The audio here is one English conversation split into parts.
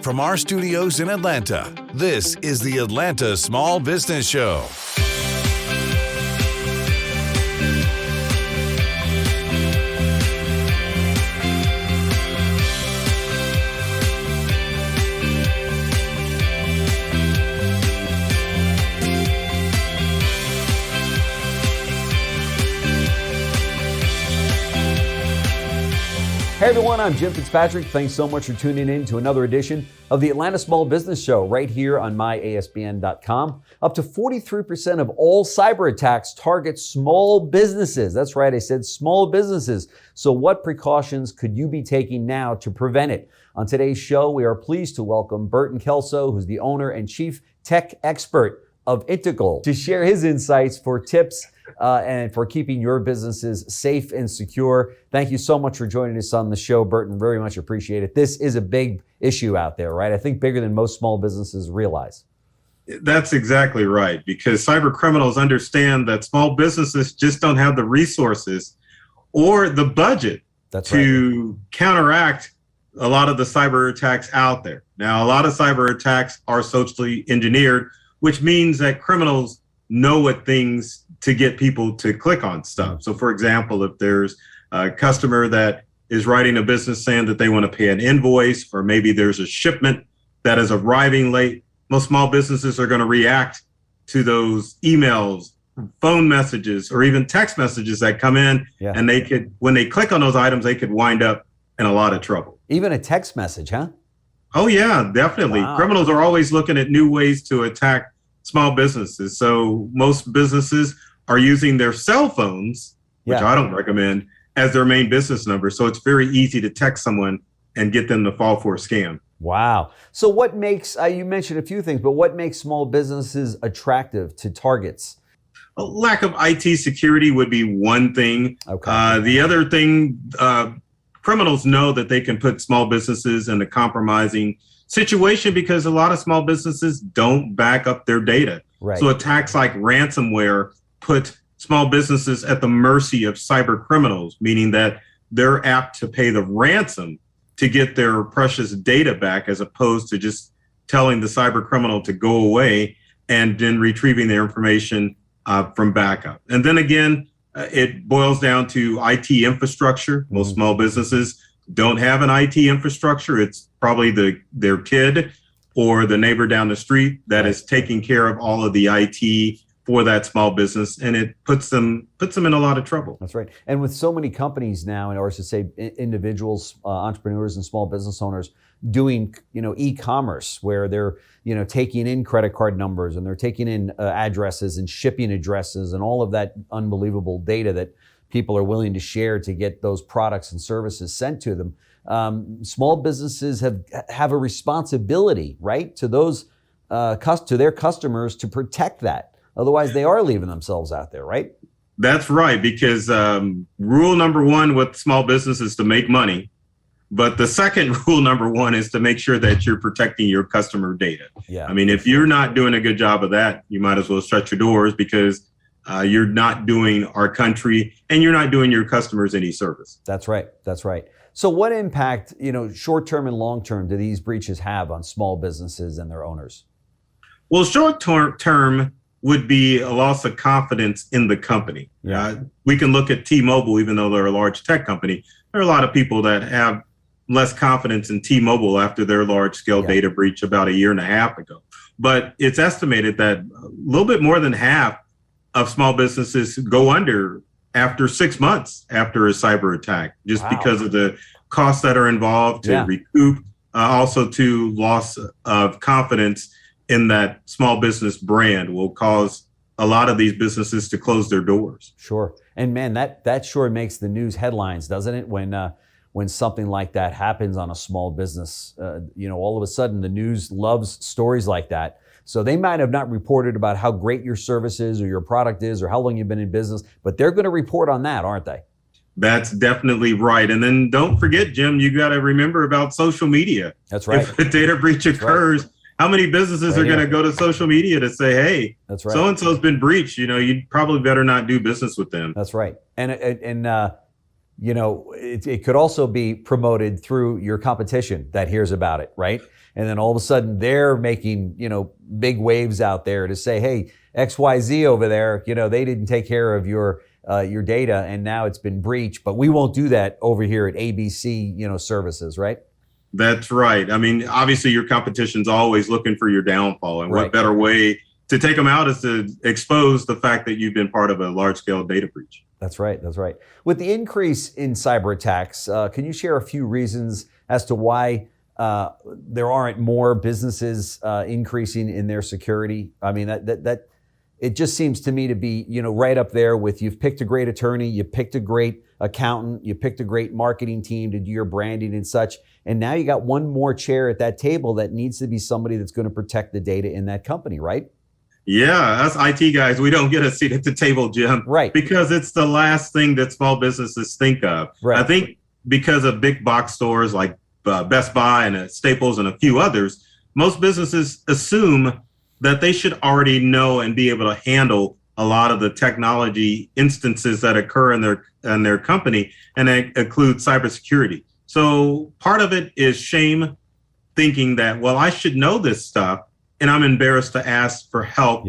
From our studios in Atlanta, this is the Atlanta Small Business Show. Hey everyone, I'm Jim Fitzpatrick. Thanks so much for tuning in to another edition of the Atlanta Small Business Show right here on myasbn.com. Up to 43% of all cyber attacks target small businesses. That's right, I said small businesses. So what precautions could you be taking now to prevent it? On today's show, we are pleased to welcome Burton Kelso, who's the owner and chief tech expert of Integral, to share his insights for tips and for keeping your businesses safe and secure. Thank you so much for joining us on the show, Burton. Very much appreciate it. This is a big issue out there, right? I think bigger than most small businesses realize. That's exactly right, because cyber criminals understand that small businesses just don't have the resources or the budget to counteract a lot of the cyber attacks out there. Now, a lot of cyber attacks are socially engineered, which means that criminals know what things to get people to click on stuff. So for example, if there's a customer that is writing a business saying that they want to pay an invoice, or maybe there's a shipment that is arriving late, most small businesses are going to react to those emails, phone messages, or even text messages that come in. And they could, when they click on those items, they could wind up in a lot of trouble. Even a text message, huh? Oh yeah, definitely. Wow. Criminals are always looking at new ways to attack small businesses. So most businesses are using their cell phones, which I don't recommend, as their main business number. So it's very easy to text someone and get them to fall for a scam. Wow. So what makes, you mentioned a few things, but what makes small businesses attractive to targets? A lack of IT security would be one thing. Okay. The other thing, criminals know that they can put small businesses in a compromising situation because a lot of small businesses don't back up their data. Right. So attacks like ransomware put small businesses at the mercy of cyber criminals, meaning that they're apt to pay the ransom to get their precious data back, as opposed to just telling the cyber criminal to go away and then retrieving their information from backup. And then again, it boils down to IT infrastructure. Most small businesses don't have an IT infrastructure. It's probably their kid or the neighbor down the street that is taking care of all of the IT for that small business, and it puts them in a lot of trouble. That's right. And with so many companies now, or I should say individuals, entrepreneurs and small business owners doing, e-commerce, where they're, taking in credit card numbers and they're taking in addresses and shipping addresses and all of that unbelievable data that people are willing to share to get those products and services sent to them. Small businesses have a responsibility, right, to those to their customers to protect that. Otherwise, they are leaving themselves out there, right? That's right, because rule number one with small business is to make money. But the second rule number one is to make sure that you're protecting your customer data. Yeah. I mean, if you're not doing a good job of that, you might as well shut your doors, because you're not doing our country and you're not doing your customers any service. That's right. That's right. So what impact, short-term and long-term, do these breaches have on small businesses and their owners? Well, short-term would be a loss of confidence in the company. We can look at T-Mobile, even though they're a large tech company. There are a lot of people that have less confidence in T-Mobile after their large-scale data breach about 1.5 years ago. But it's estimated that a little bit more than half of small businesses go under after 6 months after a cyber attack, just because of the costs that are involved to recoup, also to loss of confidence in that small business brand will cause a lot of these businesses to close their doors. Sure. And man, that sure makes the news headlines, doesn't it? When something like that happens on a small business, all of a sudden the news loves stories like that. So they might have not reported about how great your service is or your product is or how long you've been in business, but they're going to report on that, aren't they? That's definitely right. And then don't forget, Jim, you got to remember about social media. That's right. If a data breach occurs, how many businesses are going to go to social media to say, hey, that's right, so-and-so's been breached, you'd probably better not do business with them. That's right. And it could also be promoted through your competition that hears about it, right? And then all of a sudden they're making, big waves out there to say, hey, XYZ over there, they didn't take care of your data and now it's been breached, but we won't do that over here at ABC, services, right? That's right. I mean, obviously your competition's always looking for your downfall, and what better way to take them out is to expose the fact that you've been part of a large-scale data breach. That's right. With the increase in cyber attacks, can you share a few reasons as to why there aren't more businesses increasing in their security? I mean, that it just seems to me to be, right up there with, you've picked a great attorney, you picked a great accountant, you picked a great marketing team to do your branding and such, and now you got one more chair at that table that needs to be somebody that's going to protect the data in that company, right? Yeah, us IT guys, we don't get a seat at the table, Jim. Right. Because it's the last thing that small businesses think of. Right. I think because of big box stores like Best Buy and Staples and a few others, most businesses assume that they should already know and be able to handle a lot of the technology instances that occur in their company, and that includes cybersecurity. So part of it is shame, thinking that, well, I should know this stuff, and I'm embarrassed to ask for help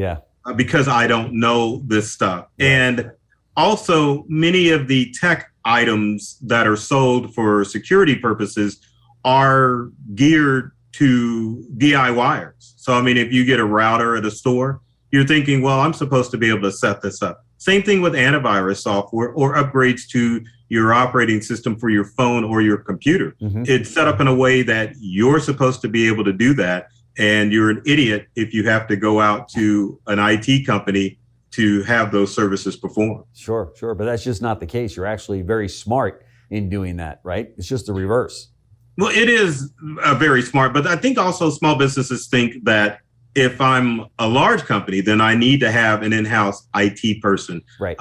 because I don't know this stuff. Yeah. And also, many of the tech items that are sold for security purposes are geared to DIYers. So, I mean, if you get a router at a store, you're thinking, well, I'm supposed to be able to set this up. Same thing with antivirus software or upgrades to your operating system for your phone or your computer. Mm-hmm. It's set up in a way that you're supposed to be able to do that. And you're an idiot if you have to go out to an IT company to have those services performed. Sure. But that's just not the case. You're actually very smart in doing that, right? It's just the reverse. Well, it is very smart, but I think also small businesses think that if I'm a large company, then I need to have an in-house IT person. Right.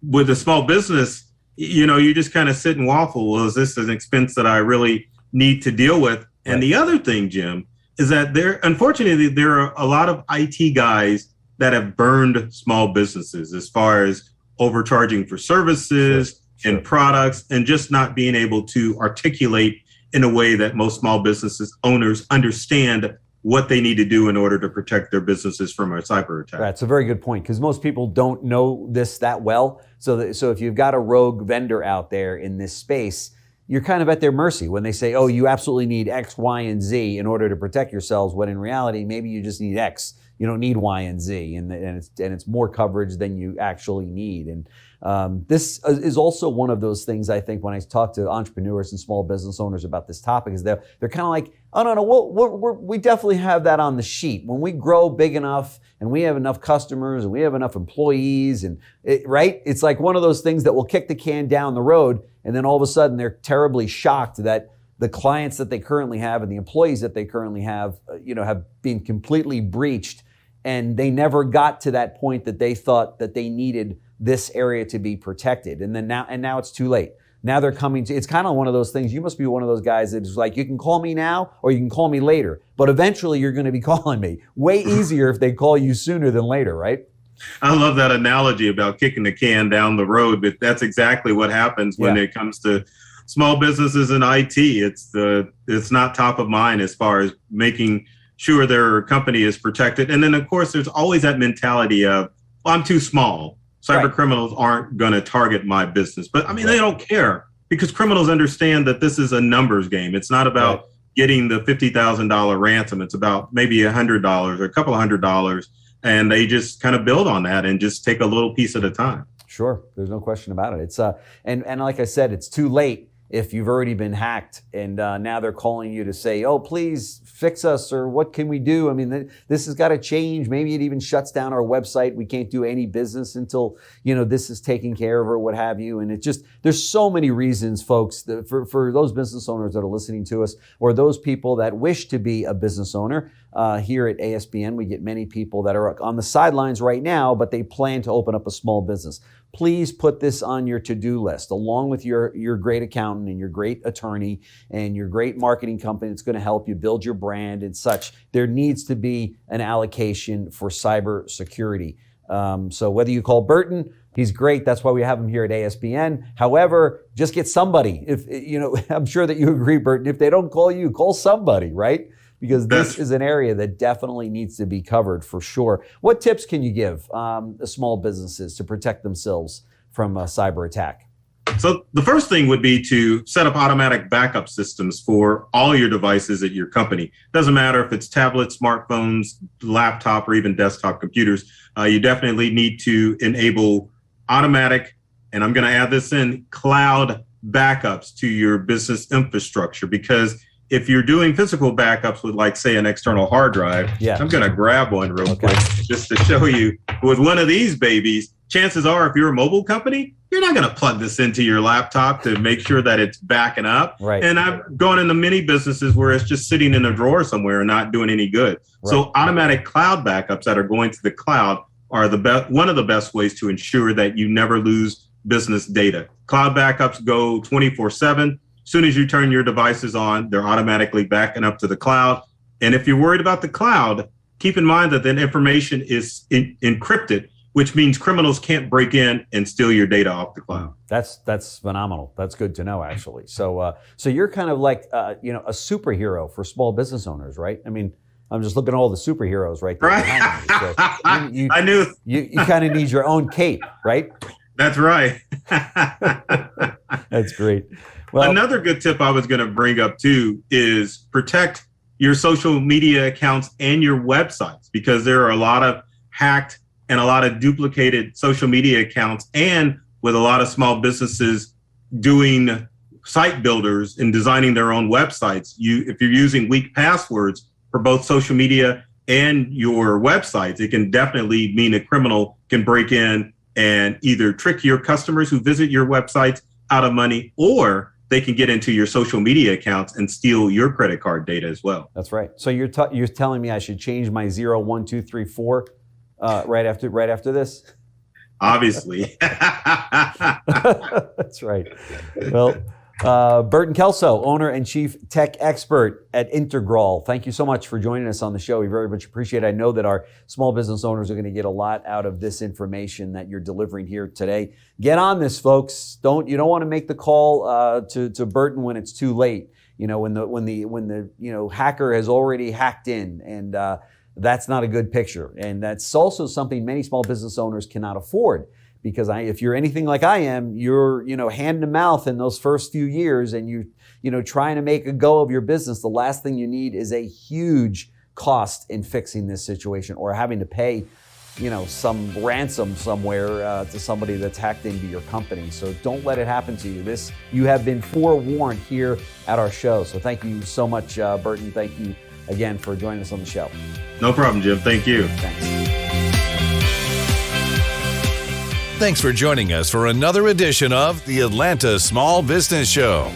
With a small business, you just kind of sit and waffle. Well, is this an expense that I really need to deal with? And right. The other thing, Jim, is that unfortunately, there are a lot of IT guys that have burned small businesses as far as overcharging for services and products, and just not being able to articulate in a way that most small businesses owners understand what they need to do in order to protect their businesses from a cyber attack. That's a very good point, because most people don't know this that well. So if you've got a rogue vendor out there in this space, you're kind of at their mercy when they say, oh, you absolutely need X, Y, and Z in order to protect yourselves, when in reality, maybe you just need X. You don't need Y and Z, and it's more coverage than you actually need. And this is also one of those things, I think, when I talk to entrepreneurs and small business owners about this topic, is they're kind of like, oh, no, we definitely have that on the sheet. When we grow big enough and we have enough customers and we have enough employees, and right? It's like one of those things that will kick the can down the road, and then all of a sudden they're terribly shocked that the clients that they currently have and the employees that they currently have been completely breached, and they never got to that point that they thought that they needed this area to be protected. And now it's too late. Now they're coming to, it's kind of one of those things, you must be one of those guys that is like, you can call me now or you can call me later, but eventually you're going to be calling me. Way easier if they call you sooner than later, right? I love that analogy about kicking the can down the road, but that's exactly what happens when it comes to small businesses and IT. It's not top of mind as far as making sure their company is protected. And then, of course, there's always that mentality of, well, I'm too small. Cyber criminals aren't going to target my business. But I mean, they don't care, because criminals understand that this is a numbers game. It's not about getting the $50,000 ransom. It's about maybe $100 or a couple of $100. And they just kind of build on that and just take a little piece at a time. Sure. There's no question about it. It's and like I said, it's too late if you've already been hacked, and now they're calling you to say, oh, please fix us, or what can we do? I mean, this has got to change. Maybe it even shuts down our website. We can't do any business until, this is taken care of, or what have you. And there's so many reasons, folks, that for those business owners that are listening to us, or those people that wish to be a business owner. Here at ASBN, we get many people that are on the sidelines right now, but they plan to open up a small business. Please put this on your to-do list, along with your great accountant and your great attorney and your great marketing company that's going to help you build your brand and such. There needs to be an allocation for cybersecurity. So whether you call Burton, He's great. That's why we have him here at ASBN. However, just get somebody. If I'm sure that you agree, Burton. If they don't call you, call somebody, right? Because this is an area that definitely needs to be covered for sure. What tips can you give small businesses to protect themselves from a cyber attack? So the first thing would be to set up automatic backup systems for all your devices at your company. Doesn't matter if it's tablets, smartphones, laptop, or even desktop computers. You definitely need to enable automatic, and I'm going to add this in, cloud backups to your business infrastructure, because if you're doing physical backups with, like, say, an external hard drive, I'm going to grab one real quick just to show you. With one of these babies, chances are, if you're a mobile company, you're not going to plug this into your laptop to make sure that it's backing up. Right. And I've gone into many businesses where it's just sitting in a drawer somewhere and not doing any good. Right. So automatic cloud backups that are going to the cloud are one of the best ways to ensure that you never lose business data. Cloud backups go 24/7. As soon as you turn your devices on, they're automatically backing up to the cloud. And if you're worried about the cloud, keep in mind that that information is encrypted, which means criminals can't break in and steal your data off the cloud. That's phenomenal. That's good to know, actually. So you're kind of like a superhero for small business owners, right? I mean, I'm just looking at all the superheroes right there. Right. So I knew you kind of need your own cape, right? That's right. That's great. Well, another good tip I was going to bring up too is protect your social media accounts and your websites, because there are a lot of hacked and a lot of duplicated social media accounts, and with a lot of small businesses doing site builders and designing their own websites. If you're using weak passwords for both social media and your websites, it can definitely mean a criminal can break in and either trick your customers who visit your websites out of money, or they can get into your social media accounts and steal your credit card data as well. That's right. So you're telling me I should change my 0, 1, 2, 3, 4 right after this? Obviously. That's right. Well, Burton Kelso, owner and chief tech expert at Integral. Thank you so much for joining us on the show. We very much appreciate it. I know that our small business owners are going to get a lot out of this information that you're delivering here today. Get on this, folks. You don't want to make the call to Burton when it's too late. When the hacker has already hacked in, and that's not a good picture. And that's also something many small business owners cannot afford. Because if you're anything like I am, you're hand to mouth in those first few years, and you trying to make a go of your business. The last thing you need is a huge cost in fixing this situation, or having to pay some ransom somewhere to somebody that's hacked into your company. So don't let it happen to you. You have been forewarned here at our show. So thank you so much, Burton. Thank you again for joining us on the show. No problem, Jim. Thank you. Thanks. Thanks for joining us for another edition of the Atlanta Small Business Show.